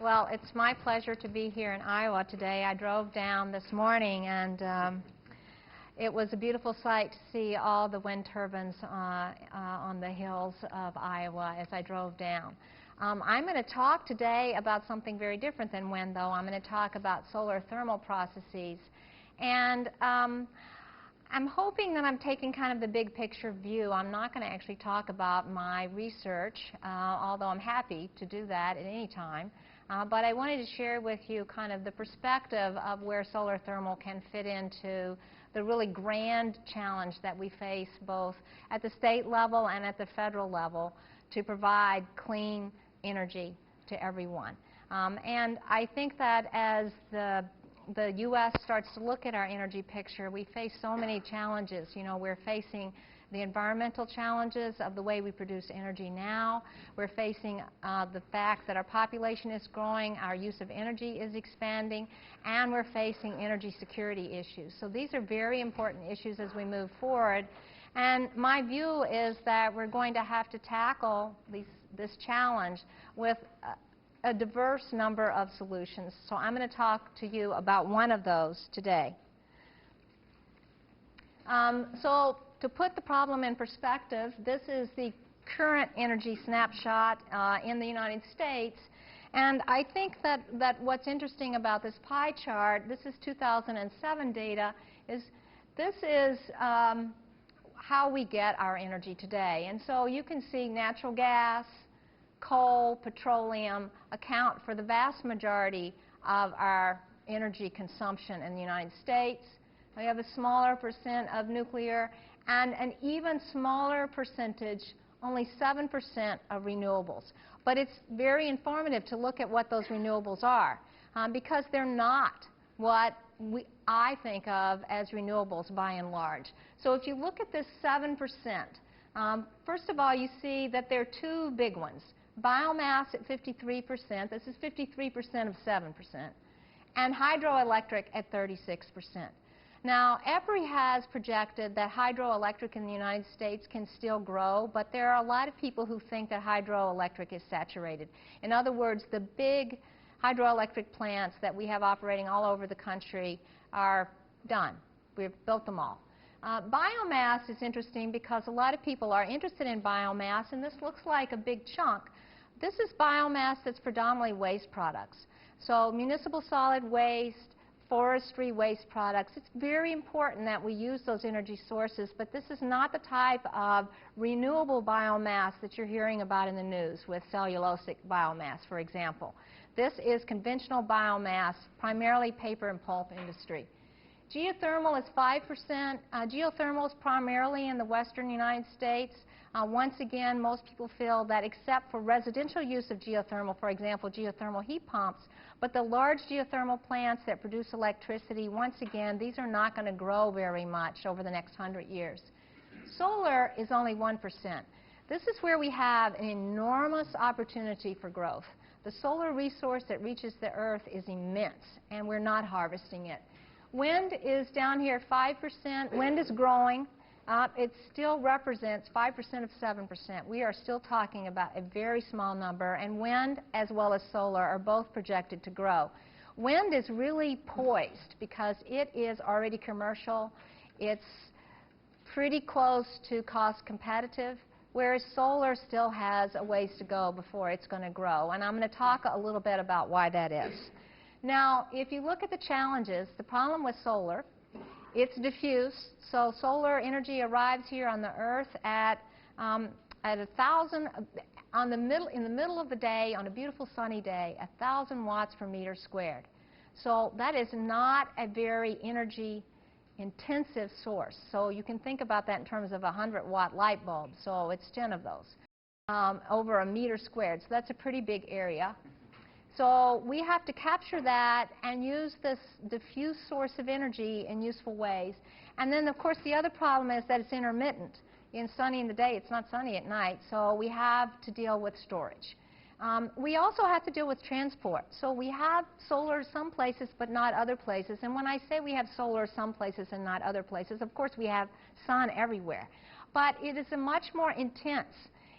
Well, it's my pleasure to be here in Iowa today. I drove down this morning, and it was a beautiful sight to see all the wind turbines on the hills of Iowa as I drove down. I'm going to talk today about something very different than wind, though. I'm going to talk about solar thermal processes. And I'm hoping that I'm taking kind of the big picture view. I'm not going to actually talk about my research, although I'm happy to do that at any time. But I wanted to share with you kind of the perspective of where solar thermal can fit into the really grand challenge that we face both at the state level and at the federal level to provide clean energy to everyone. And I think that as the U.S. starts to look at our energy picture, we face so many challenges. You know, we're facing the environmental challenges of the way we produce energy now. We're facing the fact that our population is growing, our use of energy is expanding, and we're facing energy security issues. So these are very important issues as we move forward. And my view is that we're going to have to tackle this challenge with a diverse number of solutions. So I'm going to talk to you about one of those today. So to put the problem in perspective, this is the current energy snapshot in the United States. And I think that what's interesting about this pie chart, this is 2007 data, is this is how we get our energy today. And so you can see natural gas, coal, petroleum account for the vast majority of our energy consumption in the United States. We have a smaller percent of nuclear and an even smaller percentage, only 7% of renewables. But it's very informative to look at what those renewables are because they're not what I think of as renewables by and large. So if you look at this 7%, first of all, you see that there are two big ones. Biomass at 53%, this is 53% of 7%, and hydroelectric at 36%. Now, EPRI has projected that hydroelectric in the United States can still grow, but there are a lot of people who think that hydroelectric is saturated. In other words, the big hydroelectric plants that we have operating all over the country are done. We've built them all. Biomass is interesting because a lot of people are interested in biomass, and this looks like a big chunk. This is biomass that's predominantly waste products. So municipal solid waste, forestry waste products. It's very important that we use those energy sources, but this is not the type of renewable biomass that you're hearing about in the news with cellulosic biomass, for example. This is conventional biomass, primarily paper and pulp industry. Geothermal is 5%. Geothermal is primarily in the western United States. Once again, most people feel that except for residential use of geothermal, for example, geothermal heat pumps, but the large geothermal plants that produce electricity, once again, these are not going to grow very much over the next 100 years. Solar is only 1%. This is where we have an enormous opportunity for growth. The solar resource that reaches the earth is immense, and we're not harvesting it. Wind is down here 5%. Wind is growing. It still represents 5% of 7%. We are still talking about a very small number, and wind as well as solar are both projected to grow. Wind is really poised because it is already commercial. It's pretty close to cost competitive, whereas solar still has a ways to go before it's going to grow. And I'm going to talk a little bit about why that is. Now, if you look at the challenges, the problem with solar, it's diffuse, so solar energy arrives here on the Earth at 1,000, in the middle of the day, on a beautiful sunny day, 1,000 watts per meter squared. So that is not a very energy intensive source. So you can think about that in terms of a 100-watt light bulb. So it's 10 of those over a meter squared. So that's a pretty big area. So we have to capture that and use this diffuse source of energy in useful ways. And then, of course, the other problem is that it's intermittent. It's sunny in the day, it's not sunny at night, so we have to deal with storage. We also have to deal with transport. So we have solar some places, but not other places. And when I say we have solar some places and not other places, of course we have sun everywhere. But it is a much more intense.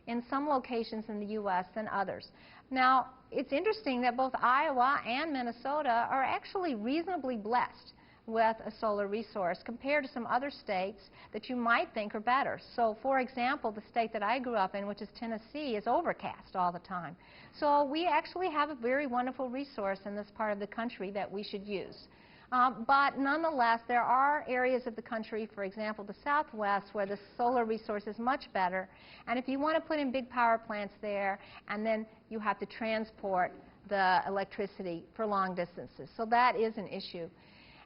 in some locations in the U.S. than others. Now, it's interesting that both Iowa and Minnesota are actually reasonably blessed with a solar resource compared to some other states that you might think are better. So, for example, the state that I grew up in, which is Tennessee, is overcast all the time. So we actually have a very wonderful resource in this part of the country that we should use. But nonetheless, there are areas of the country, for example, the Southwest, where the solar resource is much better. And if you want to put in big power plants there, and then you have to transport the electricity for long distances. So that is an issue.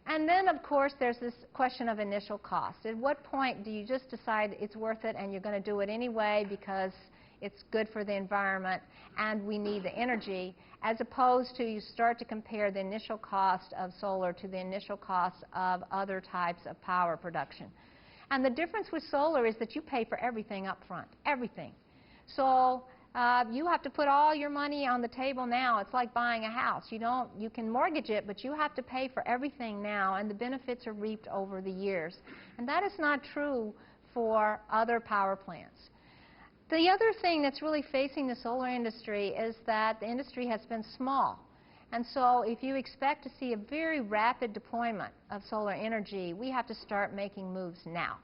And then, of course, there's this question of initial cost. At what point do you just decide it's worth it and you're going to do it anyway because it's good for the environment and we need the energy, as opposed to you start to compare the initial cost of solar to the initial cost of other types of power production. And the difference with solar is that you pay for everything up front, everything. So you have to put all your money on the table now. It's like buying a house. You can mortgage it, but you have to pay for everything now, and the benefits are reaped over the years. And that is not true for other power plants. The other thing that's really facing the solar industry is that the industry has been small. And so if you expect to see a very rapid deployment of solar energy, we have to start making moves now.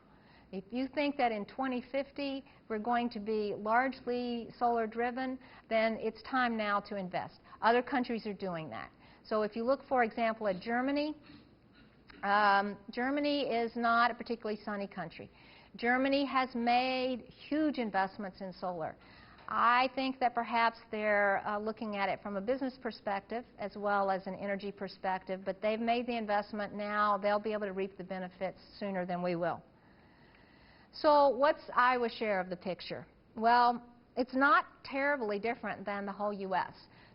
If you think that in 2050 we're going to be largely solar driven, then it's time now to invest. Other countries are doing that. So if you look, for example, at Germany, Germany is not a particularly sunny country. Germany has made huge investments in solar. I think that perhaps they're looking at it from a business perspective as well as an energy perspective, but they've made the investment now. They'll be able to reap the benefits sooner than we will. So what's Iowa's share of the picture? Well, it's not terribly different than the whole U.S.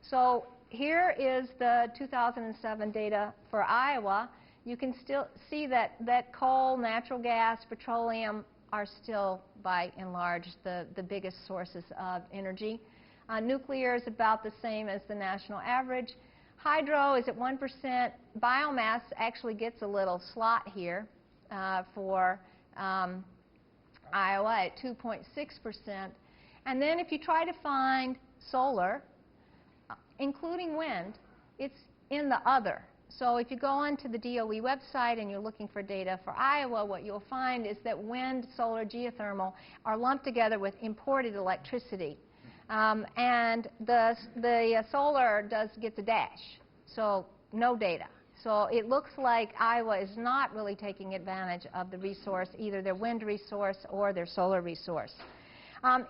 So here is the 2007 data for Iowa. You can still see that coal, natural gas, petroleum are still, by and large, the biggest sources of energy. Nuclear is about the same as the national average. Hydro is at 1%. Biomass actually gets a little slot here for Iowa at 2.6%. And then if you try to find solar, including wind, it's in the other. So if you go onto the DOE website and you're looking for data for Iowa, what you'll find is that wind, solar, geothermal are lumped together with imported electricity. And the solar gets a dash, so no data. So it looks like Iowa is not really taking advantage of the resource, either their wind resource or their solar resource.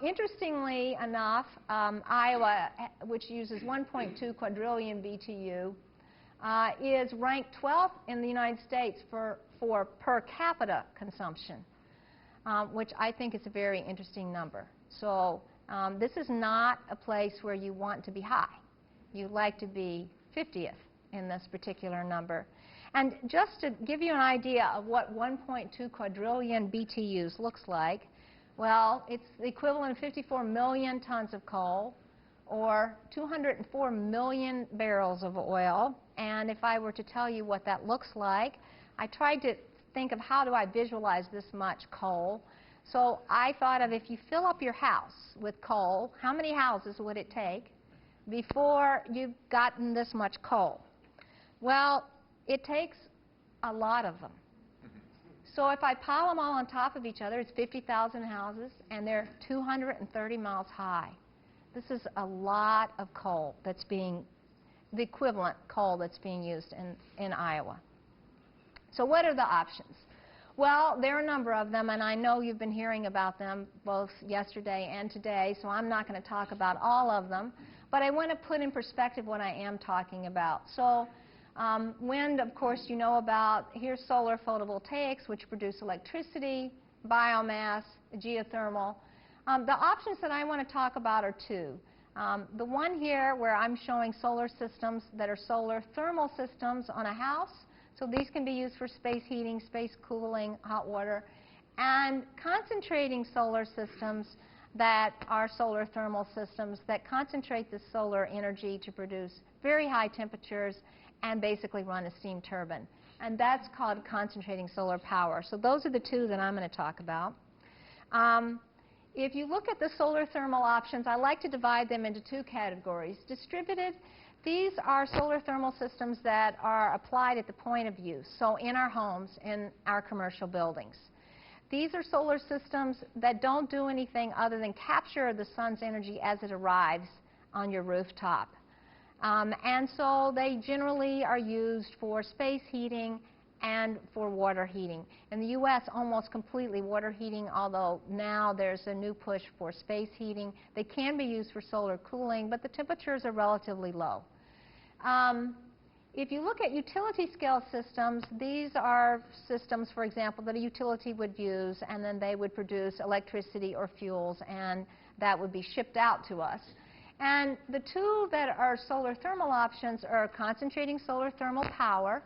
Interestingly enough, Iowa, which uses 1.2 quadrillion BTU, is ranked 12th in the United States for per capita consumption, which I think is a very interesting number. So this is not a place where you want to be high. You'd like to be 50th in this particular number. And just to give you an idea of what 1.2 quadrillion BTUs looks like, well, it's the equivalent of 54 million tons of coal, or 204 million barrels of oil. And if I were to tell you what that looks like, I tried to think of how do I visualize this much coal. So I thought of, if you fill up your house with coal, how many houses would it take before you've gotten this much coal? Well, it takes a lot of them. So if I pile them all on top of each other, it's 50,000 houses, and they're 230 miles high. This is a lot of coal that's being, the equivalent coal that's being used in Iowa. So what are the options? Well, there are a number of them, and I know you've been hearing about them both yesterday and today, so I'm not going to talk about all of them, but I want to put in perspective what I am talking about. So wind, of course, you know about. Here's solar photovoltaics, which produce electricity, biomass, geothermal. The options that I want to talk about are two. The one here where I'm showing solar systems that are solar thermal systems on a house. So these can be used for space heating, space cooling, hot water. And concentrating solar systems that are solar thermal systems that concentrate the solar energy to produce very high temperatures and basically run a steam turbine. And that's called concentrating solar power. So those are the two that I'm going to talk about. If you look at the solar thermal options, I like to divide them into two categories. Distributed, these are solar thermal systems that are applied at the point of use, so in our homes, in our commercial buildings. These are solar systems that don't do anything other than capture the sun's energy as it arrives on your rooftop. And so they generally are used for space heating and for water heating. In the U.S., almost completely water heating, although now there's a new push for space heating. They can be used for solar cooling, but the temperatures are relatively low. If you look at utility scale systems, these are systems, for example, that a utility would use, and then they would produce electricity or fuels, and that would be shipped out to us. And the two that are solar thermal options are concentrating solar thermal power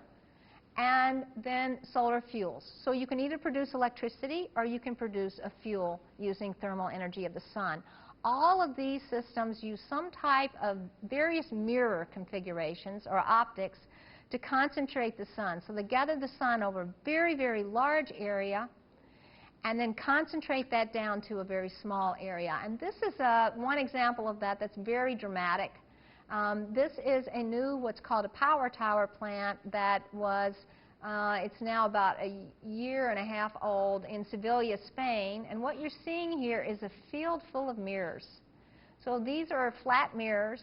and then solar fuels. So you can either produce electricity or you can produce a fuel using thermal energy of the sun. All of these systems use some type of various mirror configurations or optics to concentrate the sun. So they gather the sun over a very, very large area and then concentrate that down to a very small area. And this is one example of that that's very dramatic. This is a new, what's called a power tower plant that was, it's now about a year and a half old in Sevilla, Spain. And what you're seeing here is a field full of mirrors. So these are flat mirrors.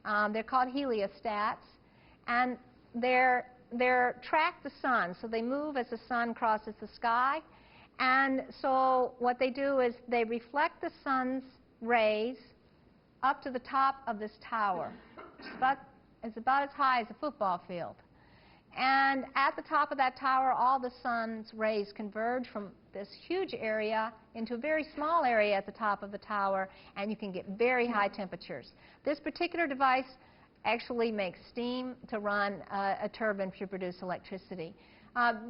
They're called heliostats. And they're track the sun. So they move as the sun crosses the sky. And so what they do is they reflect the sun's rays up to the top of this tower. It's about as high as a football field. And at the top of that tower, all the sun's rays converge from this huge area into a very small area at the top of the tower, and you can get very high temperatures. This particular device actually makes steam to run a turbine to produce electricity.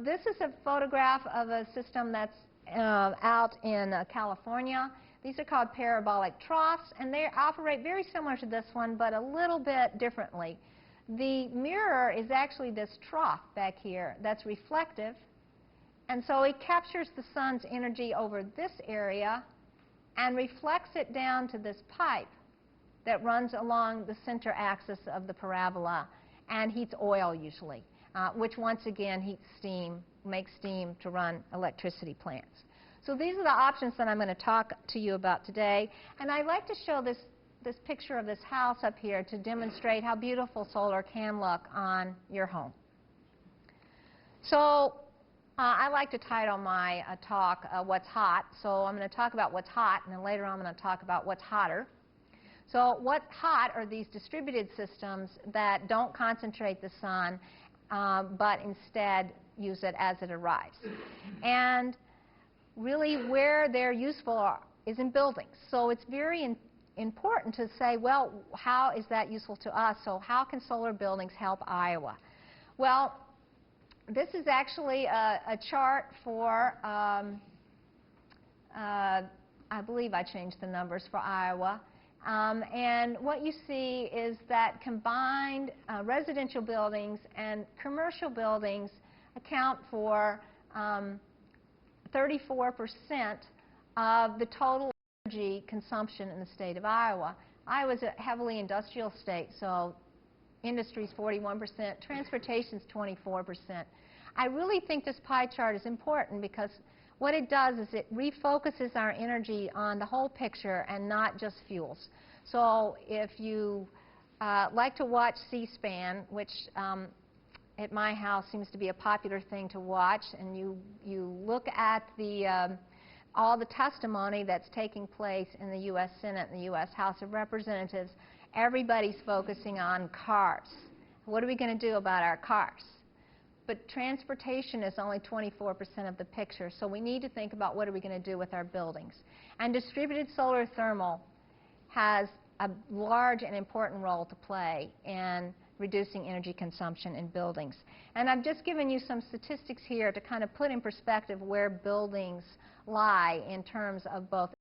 This is a photograph of a system that's out in California. These are called parabolic troughs, and they operate very similar to this one, but a little bit differently. The mirror is actually this trough back here that's reflective, and so it captures the sun's energy over this area and reflects it down to this pipe that runs along the center axis of the parabola and heats oil usually, which once again heats steam, makes steam to run electricity plants. So these are the options that I'm going to talk to you about today. And I'd like to show this picture of this house up here to demonstrate how beautiful solar can look on your home. So I like to title my talk, What's Hot. So I'm going to talk about what's hot, and then later on I'm going to talk about what's hotter. So what's hot are these distributed systems that don't concentrate the sun, but instead use it as it arrives. And really where they're useful is in buildings. So it's very important to say, well, how is that useful to us? So how can solar buildings help Iowa? Well, this is actually a chart for, I believe I changed the numbers for Iowa. And what you see is that combined residential buildings and commercial buildings account for 34% of the total energy consumption in the state of Iowa. Iowa is a heavily industrial state, so industry is 41%, transportation is 24%. I really think this pie chart is important because what it does is it refocuses our energy on the whole picture and not just fuels. So if you like to watch C-SPAN, which at my house seems to be a popular thing to watch, and you look at all the testimony that's taking place in the U.S. Senate and the U.S. House of Representatives, everybody's focusing on cars. What are we going to do about our cars? But transportation is only 24% of the picture, so we need to think about what are we going to do with our buildings. And distributed solar thermal has a large and important role to play in reducing energy consumption in buildings. And I've just given you some statistics here to kind of put in perspective where buildings lie in terms of both